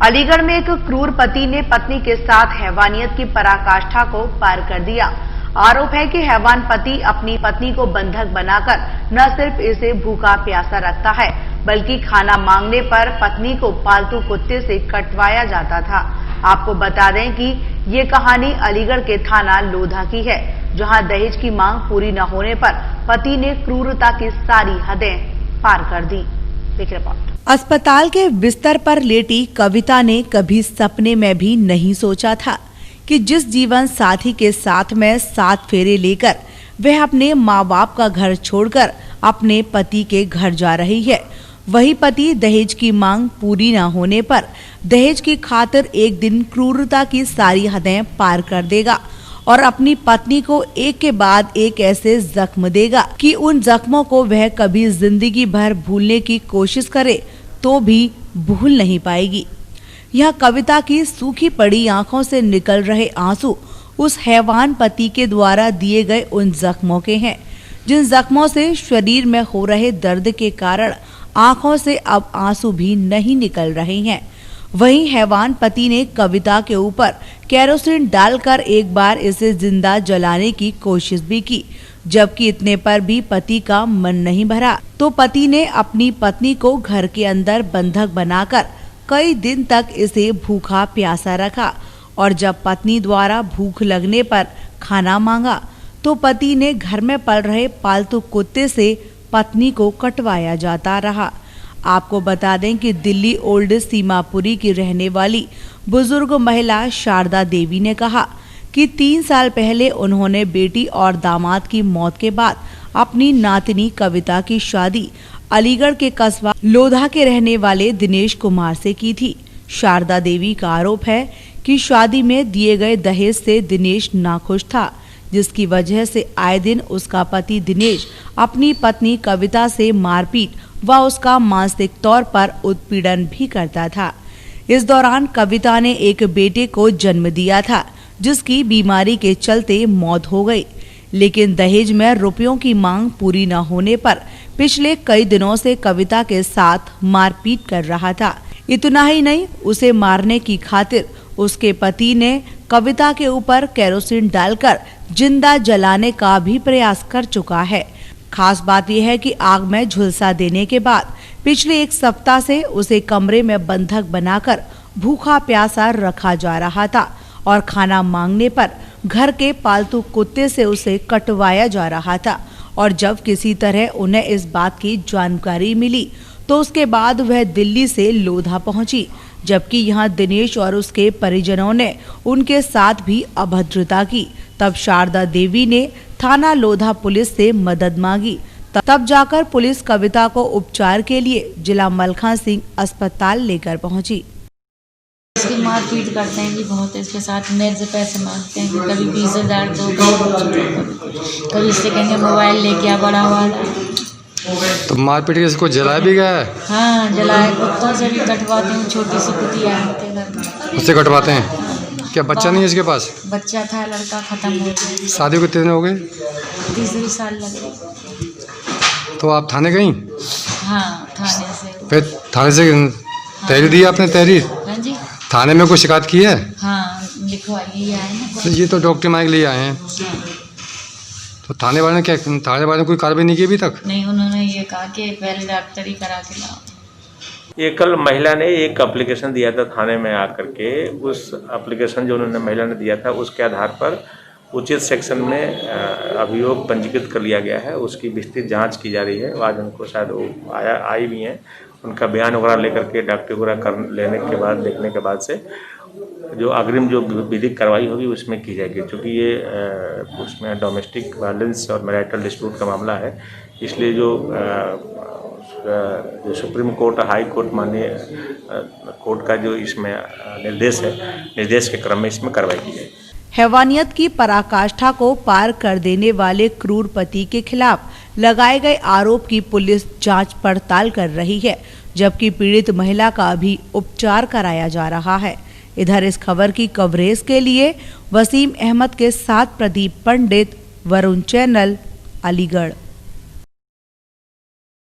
अलीगढ़ में एक क्रूर पति ने पत्नी के साथ हैवानियत की पराकाष्ठा को पार कर दिया। आरोप है कि हैवान पति अपनी पत्नी को बंधक बनाकर न सिर्फ इसे भूखा प्यासा रखता है, बल्कि खाना मांगने पर पत्नी को पालतू कुत्ते से कटवाया जाता था। आपको बता दें कि ये कहानी अलीगढ़ के थाना लोधा की है, जहां दहेज की मांग पूरी न होने पर पति ने क्रूरता की सारी हदें पार कर दी। एक रिपोर्ट। अस्पताल के बिस्तर पर लेटी कविता ने कभी सपने में भी नहीं सोचा था कि जिस जीवन साथी के साथ में 7 फेरे लेकर वह अपने माँ बाप का घर छोड़कर अपने पति के घर जा रही है, वही पति दहेज की मांग पूरी न होने पर दहेज की खातिर एक दिन क्रूरता की सारी हदें पार कर देगा और अपनी पत्नी को एक के बाद एक ऐसे जख्म देगा कि उन जख्मों को वह कभी जिंदगी भर भूलने की कोशिश करे तो भी भूल नहीं पाएगी। यह कविता की सूखी पड़ी आंखों से निकल रहे आंसू उस हैवान पति के द्वारा दिए गए उन जख्मों के हैं, जिन जख्मों से शरीर में हो रहे दर्द के कारण आंखों से अब आंसू भी नहीं निकल रहे हैं। वहीं हैवान पति ने कविता के ऊपर केरोसिन डालकर एक बार इसे जिंदा जलाने की कोशिश भी की, जबकि इतने पर भी पति का मन नहीं भरा तो पति ने अपनी पत्नी को घर के अंदर बंधक बनाकर कई दिन तक इसे भूखा प्यासा रखा और जब पत्नी द्वारा भूख लगने पर खाना मांगा तो पति ने घर में पल रहे पालतू कुत्ते से पत्नी को कटवाया जाता रहा। आपको बता दें कि दिल्ली ओल्ड सीमापुरी की रहने वाली बुजुर्ग महिला शारदा देवी ने कहा कि 3 साल पहले उन्होंने बेटी और दामाद की मौत के बाद अपनी नातनी कविता की शादी अलीगढ़ के कस्बा लोधा के रहने वाले दिनेश कुमार से की थी। शारदा देवी का आरोप है कि शादी में दिए गए दहेज से दिनेश नाखुश था, जिसकी वजह से आए दिन उसका पति दिनेश अपनी पत्नी कविता से मारपीट व उसका मानसिक तौर पर उत्पीड़न भी करता था। इस दौरान कविता ने एक बेटे को जन्म दिया था, जिसकी बीमारी के चलते मौत हो गई, लेकिन दहेज में रुपयों की मांग पूरी न होने पर पिछले कई दिनों से कविता के साथ मारपीट कर रहा था। इतना ही नहीं, उसे मारने की खातिर उसके पति ने कविता के ऊपर केरोसिन डालकर जिंदा जलाने का भी प्रयास कर चुका है। खास बात यह है कि आग में झुलसा देने के बाद पिछले 1 सप्ताह से उसे कमरे में बंधक बनाकर भूखा प्यासा रखा जा रहा था और खाना मांगने पर घर के पालतू कुत्ते से उसे कटवाया जा रहा था। और जब किसी तरह उन्हें इस बात की जानकारी मिली तो उसके बाद वह दिल्ली से लोधा पहुंची, जबकि यहां दिनेश और उसके परिजनों ने उनके साथ भी अभद्रता की। तब शारदा देवी ने थाना लोधा पुलिस से मदद मांगी, तब जाकर पुलिस कविता को उपचार के लिए जिला मलखा सिंह अस्पताल लेकर पहुंची। इसकी मारपीट करते हैं जी बहुत, इसके साथ मेरे से पैसे मांगते हैं, कभी 20,000 दो, कभी इससे कहेंगे मोबाइल लेके आ बड़ा वाला। तो मारपीट के इसको जलाया भी गया है? हाँ, जलाया। कुत्तों से भी कटवाते हैं, छोटी सी कुतिया है घर में, उससे कटवाते हैं। क्या बच्चा नहीं है इसके पास? बच्चा था, लड़का खत्म हो गया। शादी को कितने दिन हो गए? 3 साल लग गए। तो आप थाने गई? हाँ, थाने से। फिर थाने से तहरीर दी आपने? तहरीर? हाँ जी। थाने में कोई शिकायत की है? हाँ, लिखवाई है ना। तो ये तो डॉक्टर माइक लिए आए हैं। तो थाने वाले ने क्या, थाने वाले ने कोई कार्रवाई नहीं की अभी तक? नहीं, उन्होंने ये कहा कि पहले डॉक्टरी करा के लाओ। ये कल महिला ने एक एप्लीकेशन दिया था थाने में आकर के, उस एप्लीकेशन जो उन्होंने महिला ने दिया था उसके आधार पर उचित सेक्शन में अभियोग पंजीकृत कर लिया गया है। उसकी विस्तृत जांच की जा रही है। आज उनको शायद वो आई भी हैं, उनका बयान वगैरह लेकर के डॉक्टर वगैरह कर लेने के बाद, देखने के बाद से जो अग्रिम जो विधिक कार्रवाई होगी उसमें की जाएगी। क्योंकि ये उसमें डोमेस्टिक वायलेंस और मैरिटल डिस्प्यूट का मामला है, इसलिए जो सुप्रीम कोर्ट, हाई कोर्ट माननीय कोर्ट का जो इसमें निर्देश के क्रम में इसमें कार्रवाई की जाएगी। हैवानियत की पराकाष्ठा को पार कर देने वाले क्रूर पति के खिलाफ लगाए गए आरोप की पुलिस जांच पड़ताल कर रही है, जबकि पीड़ित महिला का भी उपचार कराया जा रहा है। इधर इस खबर की कवरेज के लिए वसीम अहमद के साथ प्रदीप पंडित, वरुण चैनल, अलीगढ़।